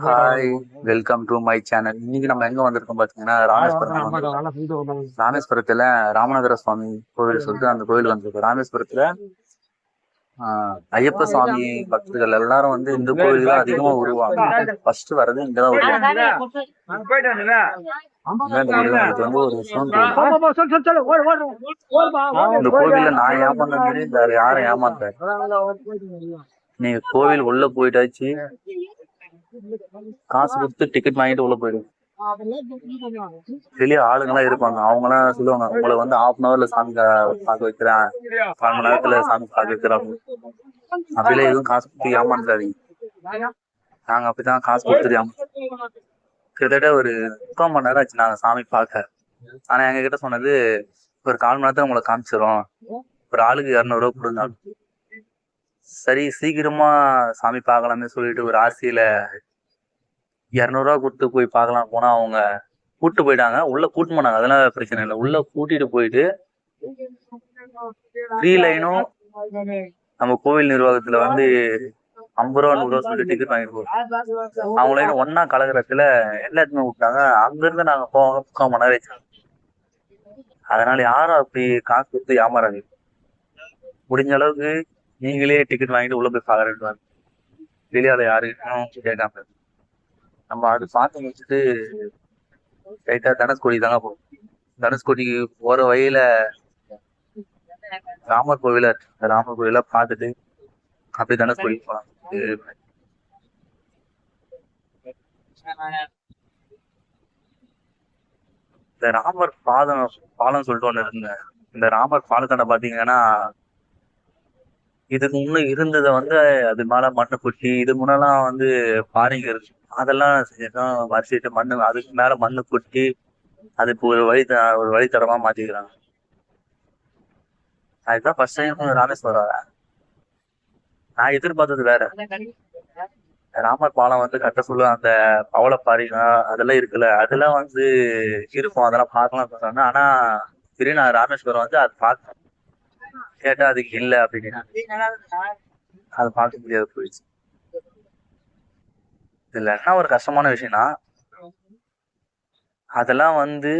Hi, welcome to my channel. இன்னைக்கு நம்ம எங்க வந்திருக்கோம் பாத்தீங்கன்னா ராமேஸ்வரம் வந்திருக்கோம். ராமேஸ்வரத்துல ராமநாதர சுவாமி கோவில் சொல்லிட்டு அந்த கோவில் வந்திருக்கோம். ராமேஸ்வரத்துல ஐயப்ப சுவாமி பக்தர்கள் எல்லாரும் வந்து இந்த கோவில் தான் அதிகமா வருவாங்க. ஃபர்ஸ்ட் வர்றது இங்கதான் வருவாங்க. இது வந்து ஒரு சிவன் கோவில். இந்த கோவில்ல நான் ஏமாந்தது வேற யாரும் ஏமாந்தேன். நீங்க கோவில் உள்ள போயிட்டாச்சு, காசு கொடுத்து டிக்கெட் வாங்கிட்டு உள்ள போயிடுங்க. வெளியே ஆளுங்கெல்லாம் இருப்பாங்க. அவங்க எல்லாம் சொல்லுவாங்க, உங்களை வந்து 1/2 சாமி பார்க்க வைக்கிறேன், 1/4 சாமி பார்க்க வைக்கிறோம். அப்படிலாம் எதுவும் காசு கொடுத்து ஏமாந்துடாதீங்க. நாங்க அப்படிதான் காசு கொடுத்துட்டு கிட்டத்தட்ட ஒரு 3/4 ஆச்சு நாங்க சாமி பார்க்க. ஆனா எங்க கிட்ட சொன்னது ஒரு 1/4 மணி நேரத்துல உங்களை காமிச்சிடும், ஒரு ஆளுக்கு 200 கொடுங்க. சரி, சீக்கிரமா சாமி பார்க்கலாம்னு சொல்லிட்டு ஒரு ஆசையில 200 கொடுத்து போய் பார்க்கலாம் போனா அவங்க கூட்டு போயிட்டாங்க. உள்ள கூட்டு போனாங்க, அதெல்லாம் பிரச்சனை இல்லை. உள்ள கூட்டிட்டு போயிட்டு ஃப்ரீ லைனும் நம்ம கோவில் நிர்வாகத்துல வந்து 50 ரூபா 100 ரூபா சொல்லிட்டு டிக்கெட் வாங்கிட்டு போறோம். அவங்களையும் ஒன்னா கலகரத்துல எல்லாத்துமே விட்டாங்க. அங்க இருந்து நாங்க போவோம் 3/4 மணி நேரம். அதனால யாரும் அப்படி காசு கொடுத்து ஏமாறாங்க. முடிஞ்ச அளவுக்கு நீங்களே டிக்கெட் வாங்கிட்டு உள்ள போய் பாக்குறேன். வெளியால யாருக்கும் கேட்காம நம்ம அது பார்த்து முடிச்சுட்டு ரைட்டா தனுஷ்கோடி தாங்க போகும். தனுஷ்கோடிக்கு போற வழியில ராமர் கோவில ராமர் கோவில பார்த்துட்டு அப்படியே தனுஷ்கோடி போகலாம். இந்த ராமர் பாலம் சொல்லிட்டு ஒண்ணு இருக்குங்க. இந்த ராமர் பாலத்தாண்ட பாத்தீங்கன்னா இதுக்கு முன்ன இருந்ததை வந்து அது மேல மண்ணு கொட்டி, இது முன்னெல்லாம் வந்து பாறைங்க இருக்கு, அதெல்லாம் வரிசைட்டு மண்ணு அதுக்கு மேல மண்ணு கொட்டி அது இப்போ ஒரு வழித்தடமா மாத்திக்கிறாங்க. அதுதான் ஃபர்ஸ்ட் டைம் ராமேஸ்வரம் வரேன். நான் எதிர்பார்த்தது வேற. ராமர் பாலம் வந்து கட்ட சொல்ல அந்த பவளப்பாறைங்க அதெல்லாம் இருக்குல்ல, அதெல்லாம் வந்து இருக்கும், அதெல்லாம் பார்க்கலாம் சொன்னாங்க. ஆனா சரி, நான் ராமேஸ்வரம் வந்து அது பார்க்க கேட்டா அதுக்கு இல்லை அப்படின்னு அது பார்க்க முடியாது போயிடுச்சு. இதுல என்ன ஒரு கஷ்டமான விஷயம்னா, அதெல்லாம் வந்து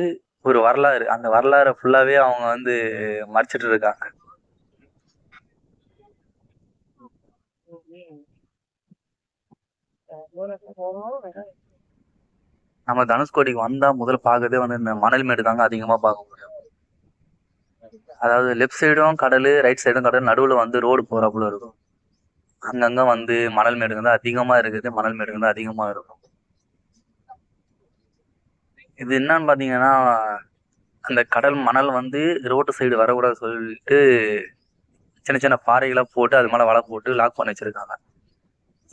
ஒரு வரலாறு. அந்த வரலாறு ஃபுல்லாவே அவங்க வந்து மறைச்சிட்டு இருக்காங்க. நம்ம தனுஷ்கோடிக்கு வந்தா முதல்ல பார்க்கறதே வந்து இந்த மணல் மேடு தாங்க அதிகமா பார்க்க முடியும். அதாவது லெஃப்ட் சைடும் கடல், ரைட் சைடும் கடல், நடுவுல வந்து ரோடு போறாப்புல இருக்கும். அங்கங்க வந்து மணல் மேடுங்க தான் அதிகமா இருக்குது. மணல் மேடுங்க தான் அதிகமா இருக்கும். இது என்னன்னு பாத்தீங்கன்னா, அந்த கடல் மணல் வந்து ரோட்டு சைடு வரக்கூடாது சொல்லிட்டு சின்ன சின்ன பாறைகளை போட்டு அது மேல வலை போட்டு லாக் பண்ணி வச்சிருக்காங்க.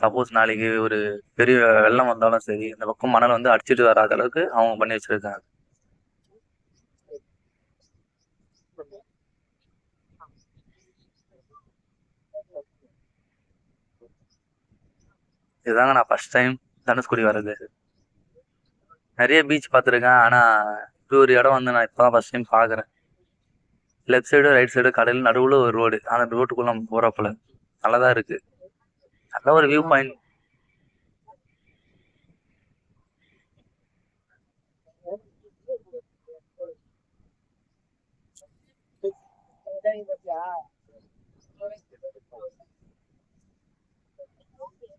சப்போஸ் நாளைக்கு ஒரு பெரிய வெள்ளம் வந்தாலும் சரி, இந்த பக்கம் மணல் வந்து அடிச்சுட்டு வராத அளவுக்கு அவங்க பண்ணி வச்சிருக்காங்க. இதுதாங்க நான் ஃபர்ஸ்ட் டைம் தனுஷ்கோடி வர்றது. நிறைய பீச் பார்த்துருக்கேன், ஆனா இப்படி ஒரு இடம் வந்து நான் இப்பதான் ஃபர்ஸ்ட் டைம் பாக்குறேன். லெஃப்ட் சைடு ரைட் சைடு கடல், நடுவுல ஒரு ரோடு, அந்த ரோட்டுக்குள்ள நம்ம போறப்பல நல்லாதான் இருக்கு. நல்ல ஒரு வியூ பாயிண்ட்.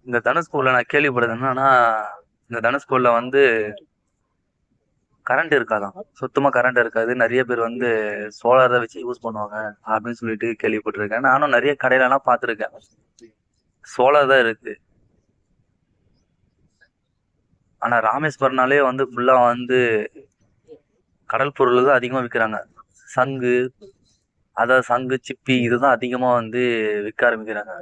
இந்த தனுஷ்கோடில நான் கேள்விப்படுறது என்னன்னா, இந்த தனுஷ்கோடில வந்து கரண்ட் இருக்காதான், சுத்தமா கரண்ட் இருக்காது. நிறைய பேர் வந்து சோலார் தான் வச்சு யூஸ் பண்ணுவாங்க அப்படின்னு சொல்லிட்டு கேள்விப்பட்டிருக்கேன். நானும் நிறைய கடையில எல்லாம் பார்த்துருக்கேன், சோலார் தான் இருக்கு. ஆனா ராமேஸ்வரனாலே வந்து ஃபுல்லா வந்து கடல் பொருள் தான் அதிகமா விற்கிறாங்க. சங்கு, அதாவது சங்கு சிப்பி இதுதான் அதிகமா வந்து விற்க ஆரம்பிக்கிறாங்க.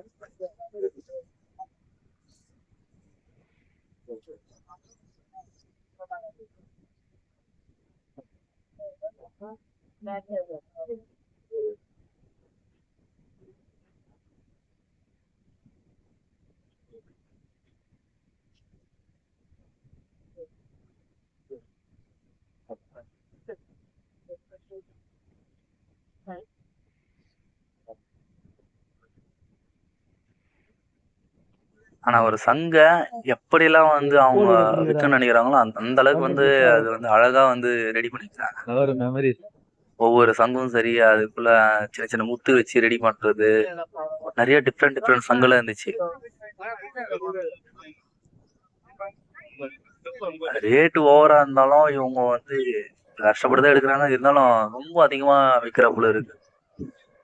ஆனா ஒரு சங்க எப்படியெல்லாம் வந்து அவங்க விற்கணும்னு நினைக்கிறாங்களோ அந்த அளவுக்கு வந்து அது வந்து அழகா வந்து ரெடி பண்ணிருக்காங்க. ஒவ்வொரு சங்கும் சரி, அதுக்குள்ள சின்ன சின்ன முத்து வச்சு ரெடி பண்றது, நிறைய டிஃப்ரெண்ட் சங்கெல்லாம் இருந்துச்சு. ரேட்டு ஓவரா இருந்தாலும் இவங்க வந்து கஷ்டப்பட்டுதான் எடுக்கிறாங்க. இருந்தாலும் ரொம்ப அதிகமா விற்கிற போல இருக்கு.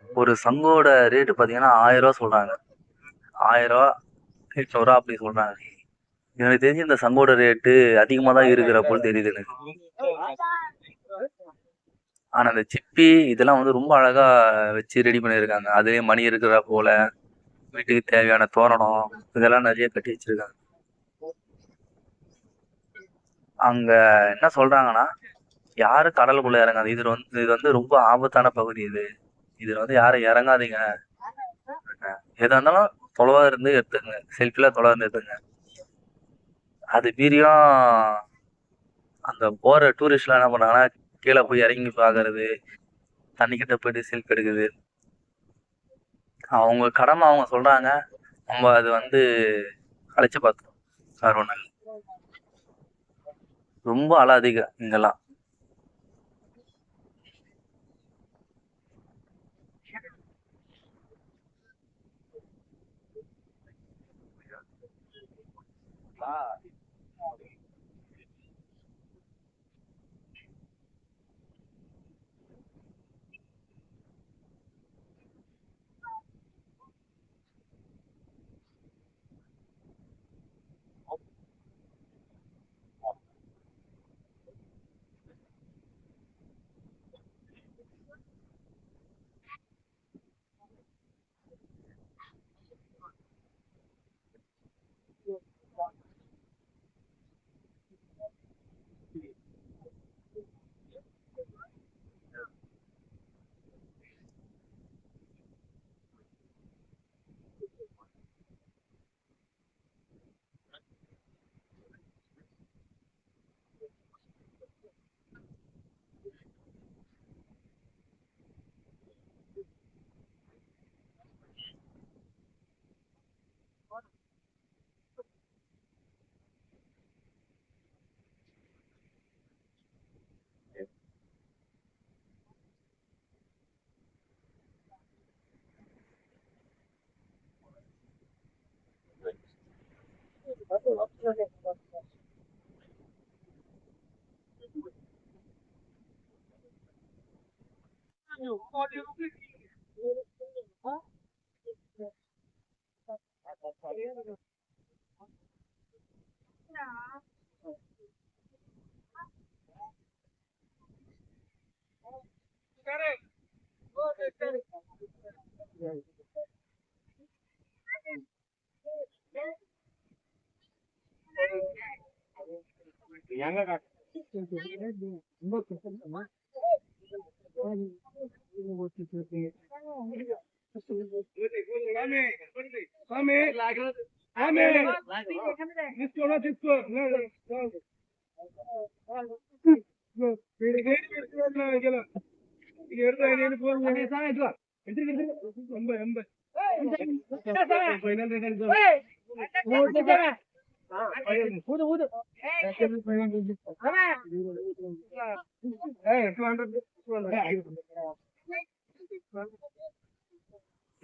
ஒரு சங்கோட ரேட்டு பாத்தீங்கன்னா 1000 சொல்றாங்க. 1000, 800 அப்படி சொல்றாங்க. எனக்கு தெரிஞ்சு இந்த சங்கோட ரேட்டு அதிகமா தான் இருக்கிற போல தெரியுது எனக்கு. ஆனா இந்த சிப்பி இதெல்லாம் வந்து ரொம்ப அழகா வச்சு ரெடி பண்ணியிருக்காங்க. அதுலயே மணி இருக்கிற போல, வீட்டுக்கு தேவையான தோரணம் இதெல்லாம் நிறைய கட்டி வச்சிருக்காங்க. அங்க என்ன சொல்றாங்கன்னா, யாரும் கடலுக்குள்ள இறங்காது. இது வந்து ரொம்ப ஆபத்தான பகுதி இது. இதுல வந்து யாரும் இறங்காதீங்க. எதா இருந்தாலும் தொலைவா இருந்து எடுத்துங்க. செல்ஃபில தொலைவா இருந்து எடுத்துங்க. அது மீறியும் அந்த போற டூரிஸ்ட்லாம் என்ன பண்ணாங்கன்னா, கீழே போய் இறங்கி பார்க்கறது, தண்ணிக்கிட்ட போயிட்டு செல்ஃபி எடுக்குது. அவங்க கடமை அவங்க சொல்றாங்க. நம்ம அது வந்து அழைச்சு பார்த்தோம். வேற ஒண்ணும் இல்ல. ரொம்ப அலை அதிகம் இங்கெல்லாம்.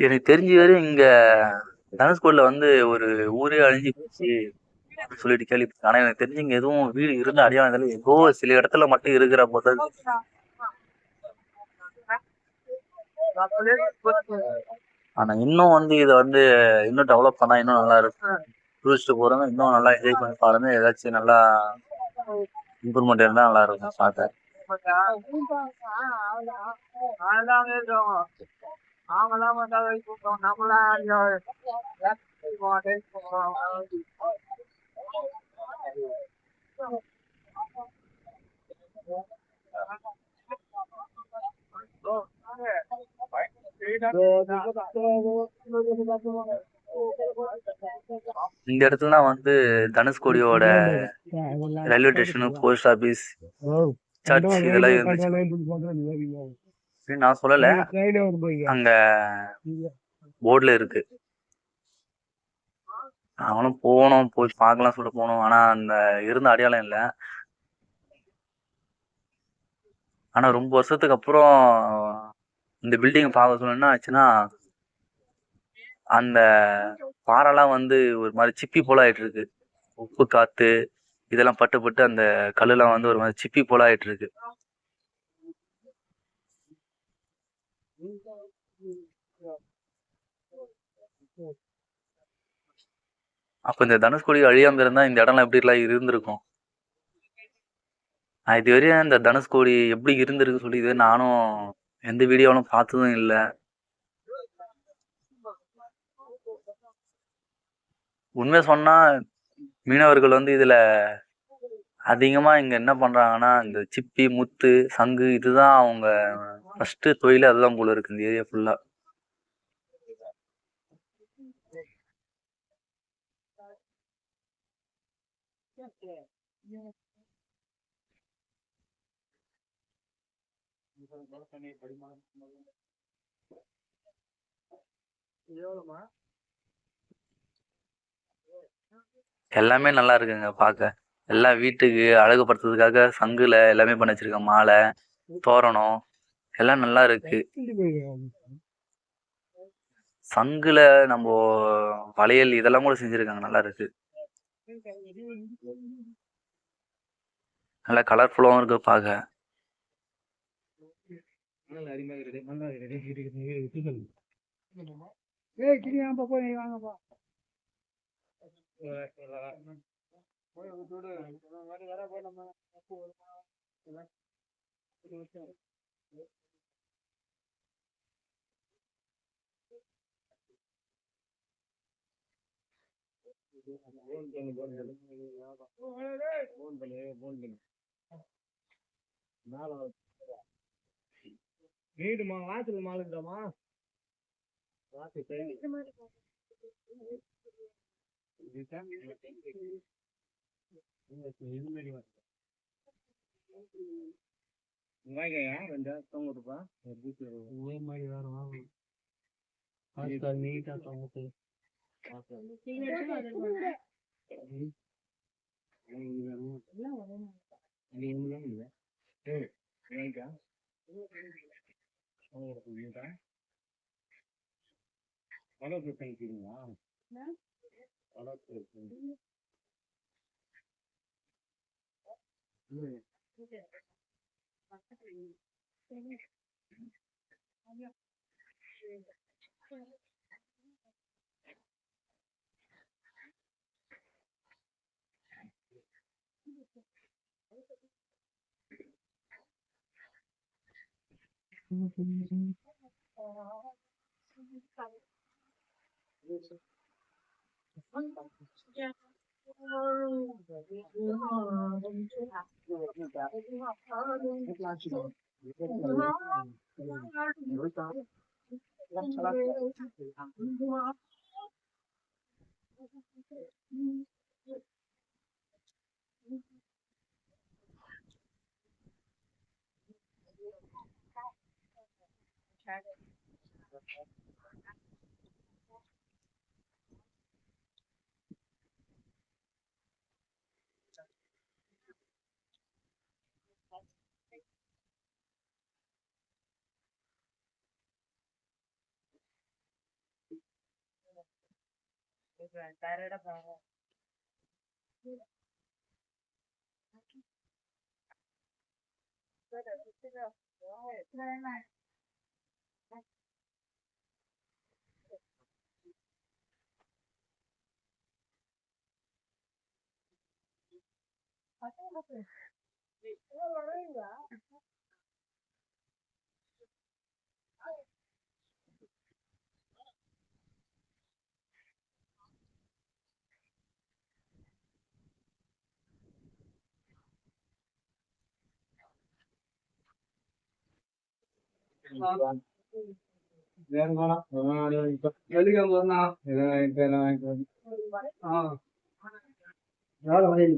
எனக்கு தெரிஞ்ச வரையும் இங்க தனுஷ்கோடில வந்து ஒரு ஊரே அழிஞ்சு போச்சு அப்படின்னு சொல்லிட்டு கேள்விப்பட்டேன். ஆனா எனக்கு தெரிஞ்சு இங்க எதுவும் வீடு இருந்து அடையாளம் தெரியல. ஏதோ சில இடத்துல மட்டும் இருக்கிற போது. ஆனா இன்னும் வந்து இதை வந்து இன்னும் டெவலப் பண்ணா இன்னும் நல்லா இருக்கும். டூரிஸ்ட் போறவங்க இன்னும் நல்லா என்ஜாய் பண்ணி பாருங்க. ஏதாச்சும் நல்லா இம்ப்ரூவ்மெண்ட் இருந்தா நல்லா இருக்கும் பார்க்க. இந்த இடத்துல வந்து தனுஷ்கோடியோட railway station, post office, church இதெல்லாம் இருந்துச்சு. நான் சொல்லல, அங்க போர்டுல இருக்கு. நாங்களும் போனோம், போய் பார்க்கலாம் சொல்லிட்டு போனோம். ஆனா அந்த இருந்த அடையாளம் இல்ல. ஆனா ரொம்ப வருஷத்துக்கு அப்புறம் இந்த பில்டிங் பார்க்க சொல்ல என்ன ஆச்சுன்னா, அந்த பாறைலாம் வந்து ஒரு மாதிரி சிப்பி போல ஆயிட்டு இருக்கு. உப்பு காத்து இதெல்லாம் பட்டு பட்டு அந்த கல்லுலாம் வந்து ஒரு மாதிரி சிப்பி போல ஆயிட்டு இருக்கு. அப்ப இந்த தனுஷ்கோடி அழியாம இருந்தா இந்த இடம்லாம் எப்படி எல்லாம் இருந்திருக்கும். நான் இதுவரையும் இந்த தனுஷ்கோடி எப்படி இருந்திருக்கு சொல்லி இது நானும் எந்த வீடியோவிலும் பார்த்ததும் இல்லை. உண்மையை சொன்னா மீனவர்கள் வந்து இதுல அதிகமா இங்க என்ன பண்றாங்கன்னா இந்த சிப்பி முத்து சங்கு இதுதான் அவங்க ஃபர்ஸ்ட் தொழில் அதுதான் போல இருக்கு இந்த ஏரியா ஃபுல்லா. எல்லாமே நல்லா இருக்குங்க பார்க்க. எல்லாம் வீட்டுக்கு அழகுபடுத்துறதுக்காக சங்குல எல்லாமே பண்ணி வச்சிருக்கேன். மாலை தோரணம் எல்லாம் நல்லா இருக்கு. சங்குல நம்ம வளையல் இதெல்லாம் கூட செஞ்சிருக்காங்க, நல்லா இருக்கு. நல்லா கலர்ஃபுல்லாவும் இருக்கு பார்க்க.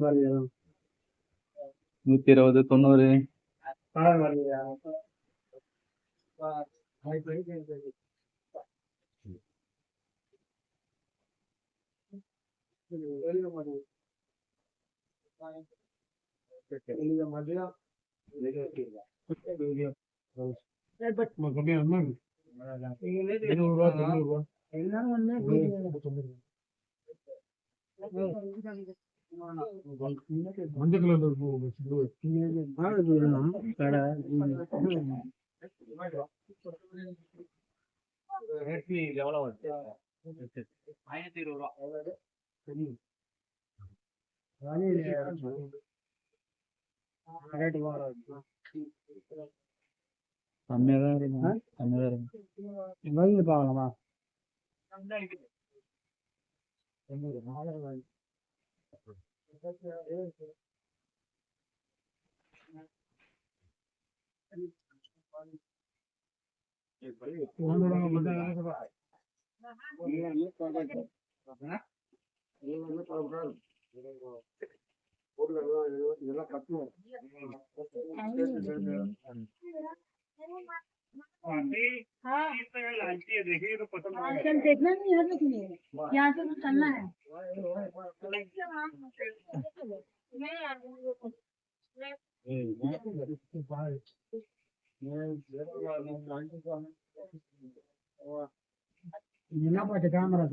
பாருங்க 120 90. மஞ்சள் கலர்ல எவ்வளவு 1020 கம்மியாதான் இருக்கும் கம்மியாதான் இருக்கும் வாங்கி பார்க்கலாமா இதெல்லாம் கட்டணும் देखना नहीं है लेकिन यहाँ से तो चलना है என்ன பாட்டு கேமரா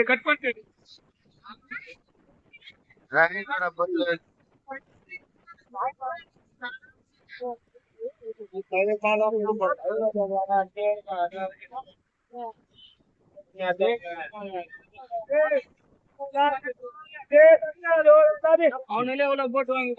कट पंटे ಅವನೆಲ್ಲ ಒಳಗೆ ಬೋಟ್ ವಾಂಗಿ